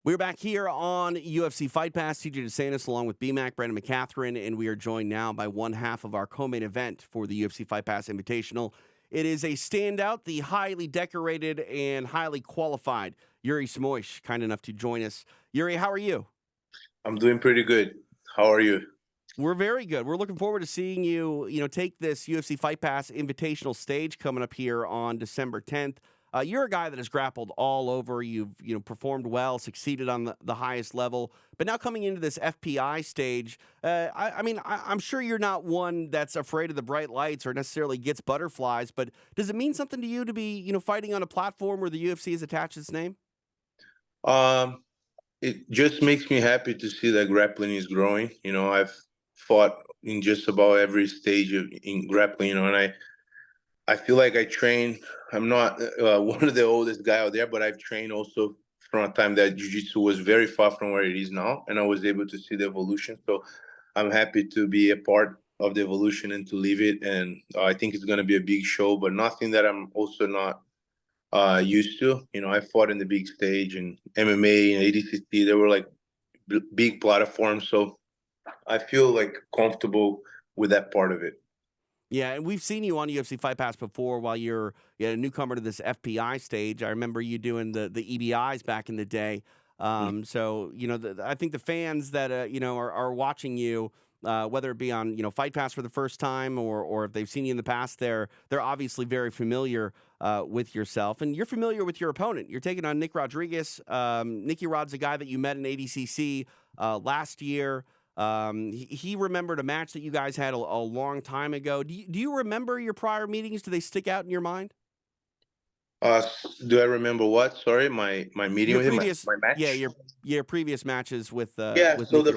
We're back here on UFC Fight Pass. TJ DeSantis along with BMAC, Brandon McCatherine, and we are joined now by one half of our co-main event for the UFC Fight Pass Invitational. It is a standout, the highly decorated and highly qualified Yuri Simōes, kind enough to join us. Yuri, how are you? I'm doing pretty good. How are you? We're very good. We're looking forward to seeing you, take this UFC Fight Pass Invitational stage coming up here on December 10th. You're a guy that has grappled all over. You've, performed well, succeeded on the highest level. But now coming into this FPI stage, I'm sure you're not one that's afraid of the bright lights or necessarily gets butterflies. But does it mean something to you to be, fighting on a platform where the UFC has attached its name? Um, it just makes me happy to see that grappling is growing. I've fought in just about every stage in grappling, and I feel like I train. I'm not one of the oldest guy out there, but I've trained also from a time that jiu-jitsu was very far from where it is now, and I was able to see the evolution. So I'm happy to be a part of the evolution and to live it. And I think it's going to be a big show, but nothing that I'm also not used to. I fought in the big stage and MMA and ADCC. They were like big platforms, so I feel like comfortable with that part of it. Yeah, and we've seen you on UFC Fight Pass before while you're a newcomer to this FPI stage. I remember you doing the EBIs back in the day. Mm. So I think the fans that are watching you, whether it be on Fight Pass for the first time or if they've seen you in the past, they're obviously very familiar with yourself, and you're familiar with your opponent. You're taking on Nick Rodriguez. Nicky Rod's a guy that you met in ADCC last year. He remembered a match that you guys had a long time ago. Do you remember your prior meetings? Do they stick out in your mind? Do I remember what? Sorry, my meeting Your with him, previous, my yeah, match. your previous matches Yeah. with So Nicky the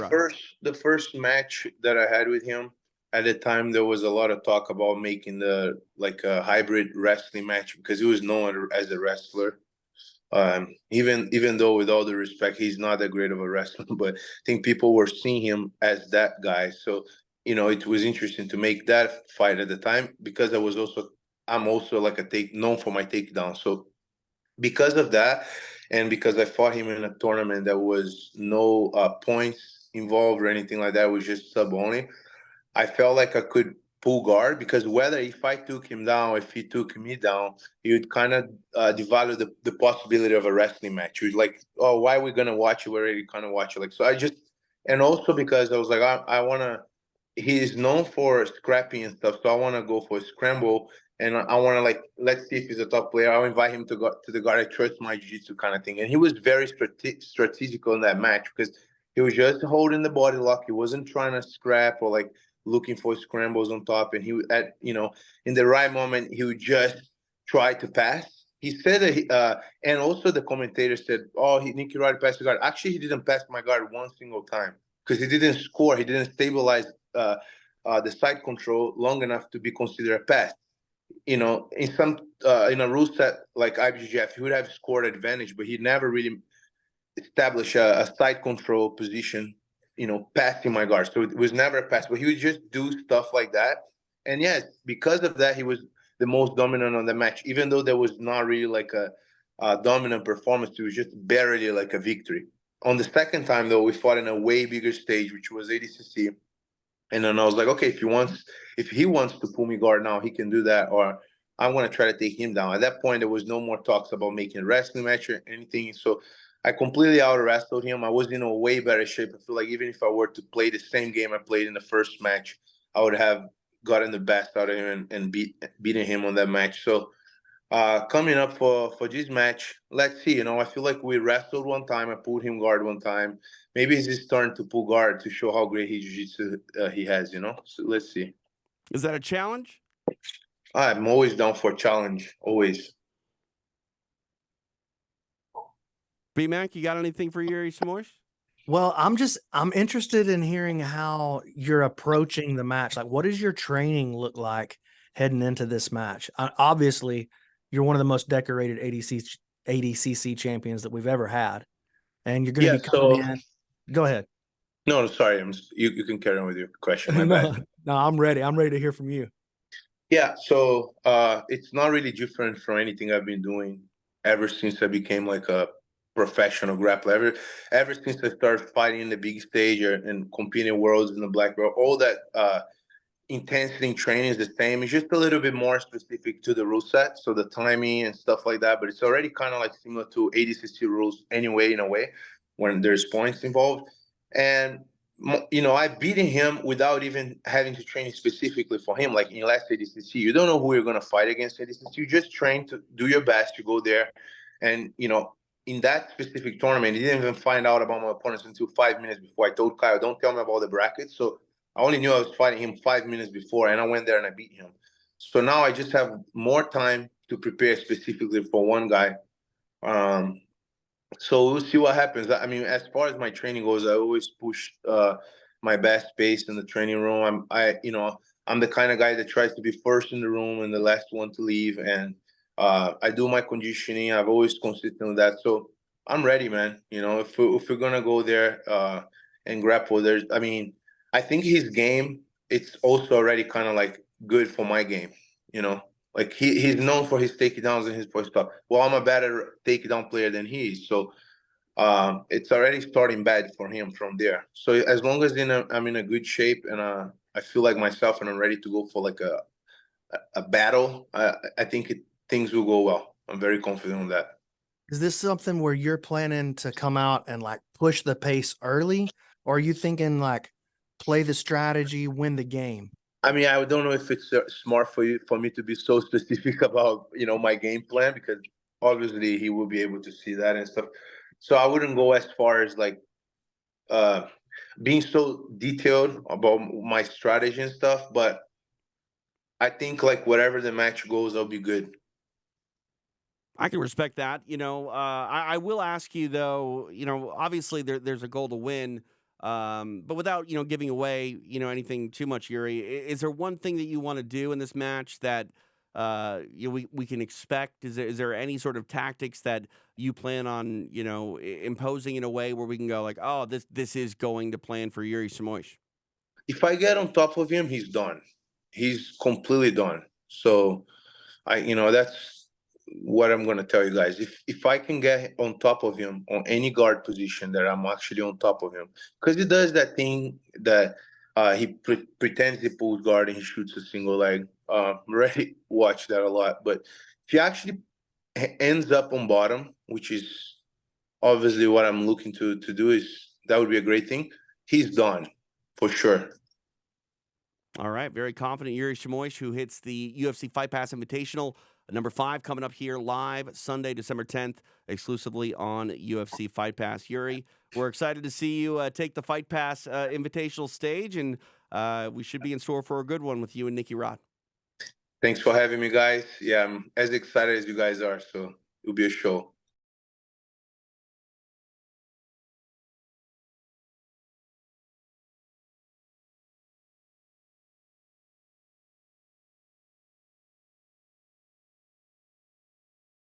Rod. first match that I had with him, at the time there was a lot of talk about making the like a hybrid wrestling match because he was known as a wrestler. Even though with all the respect, he's not that great of a wrestler, but I think people were seeing him as that guy. So it was interesting to make that fight at the time because I'm also like a take known for my takedown. So because of that, and because I fought him in a tournament that was no points involved or anything like that, it was just sub only. I felt like I could pull guard because whether if I took him down, if he took me down, he would kind of devalue the possibility of a wrestling match. He was like, oh, why are we gonna watch it? We're already kind of watch it. Like, so I just, and also because I was like, I wanna. He is known for scrapping and stuff, so I want to go for a scramble, and I want to like let's see if he's a top player. I'll invite him to go to the guard. I trust my jiu-jitsu kind of thing, and he was very strategical in that match because he was just holding the body lock. He wasn't trying to scrap or like looking for scrambles on top, and he would at in the right moment he would just try to pass. He said that and also the commentator said, "Oh, Nicky Rod passed the guard." Actually, he didn't pass my guard one single time because he didn't score. He didn't stabilize the side control long enough to be considered a pass. In a rule set like IBJJF, he would have scored advantage, but he never really established a side control position. Passing my guard, so it was never a pass. But he would just do stuff like that, and yes, because of that, he was the most dominant on the match. Even though there was not really like a dominant performance, it was just barely like a victory. On the second time, though, we fought in a way bigger stage, which was ADCC. And then I was like, okay, if he wants to pull me guard now, he can do that, or I'm gonna try to take him down. At that point, there was no more talks about making a wrestling match or anything. So I completely out wrestled him. I was in a way better shape. I feel like even if I were to play the same game I played in the first match, I would have gotten the best out of him and beating him on that match. So coming up for this match, let's see. I feel like we wrestled one time. I pulled him guard one time. Maybe it's his turn to pull guard to show how great his jiu-jitsu he has. So let's see. Is that a challenge? I'm always down for a challenge. Always. BMAC, you got anything for Yuri Simōes? Well, I'm interested in hearing how you're approaching the match. Like, what does your training look like heading into this match? Obviously, you're one of the most decorated ADCC champions that we've ever had, and you're going to Yeah. be coming So in. Go ahead. no, sorry. You can carry on with your question. My no, bad. no, I'm ready. I'm ready to hear from you. Yeah. So it's not really different from anything I've been doing ever since I became like a professional grappler. Ever since I started fighting in the big stage and competing worlds in the black belt, all that intensity in training is the same. It's just a little bit more specific to the rule set, so the timing and stuff like that. But it's already kind of like similar to ADCC rules anyway, in a way, when there's points involved. And I beaten him without even having to train specifically for him. Like in last ADCC, you don't know who you're going to fight against ADCC. You just train to do your best to go there. And, in that specific tournament, he didn't even find out about my opponents until 5 minutes before. I told Kyle, don't tell me about the brackets. So I only knew I was fighting him 5 minutes before, and I went there and I beat him. So now I just have more time to prepare specifically for one guy. So we'll see what happens. I mean, as far as my training goes, I always push my best pace in the training room. I'm the kind of guy that tries to be first in the room and the last one to leave. And I do my conditioning. I've always consistent with that. So I'm ready, man. If we're gonna go there and grapple, I think his game, it's also already kind of like good for my game. Like he's known for his takedowns and his first stuff. Well, I'm a better takedown player than he is. So it's already starting bad for him from there. So as long as I'm in a good shape and I feel like myself and I'm ready to go for like a battle, I think things will go well. I'm very confident on that. Is this something where you're planning to come out and like push the pace early, or are you thinking like play the strategy, win the game? I mean, I don't know if it's smart for me to be so specific about my game plan, because obviously he will be able to see that and stuff. So I wouldn't go as far as like being so detailed about my strategy and stuff. But I think like whatever the match goes, I'll be good. I can respect that. I will ask you though. Obviously there's a goal to win, but without giving away anything too much, Yuri. Is there one thing that you want to do in this match that we can expect? Is there any sort of tactics that you plan on imposing in a way where we can go like, oh, this is going to plan for Yuri Simōes? If I get on top of him, he's done. He's completely done. So that's what I'm going to tell you guys. If I can get on top of him on any guard position, that I'm actually on top of him, because he does that thing that he pretends he pulls guard and he shoots a single leg. Already watch that a lot. But if he actually ends up on bottom, which is obviously what I'm looking to do, that would be a great thing. He's done for sure. All right, very confident Yuri Simōes, who hits the UFC Fight Pass Invitational number 5, coming up here live Sunday, December 10th, exclusively on UFC Fight Pass. Yuri, we're excited to see you take the Fight Pass Invitational stage, and we should be in store for a good one with you and Nicky Rod. Thanks for having me, guys. Yeah, I'm as excited as you guys are, so it'll be a show.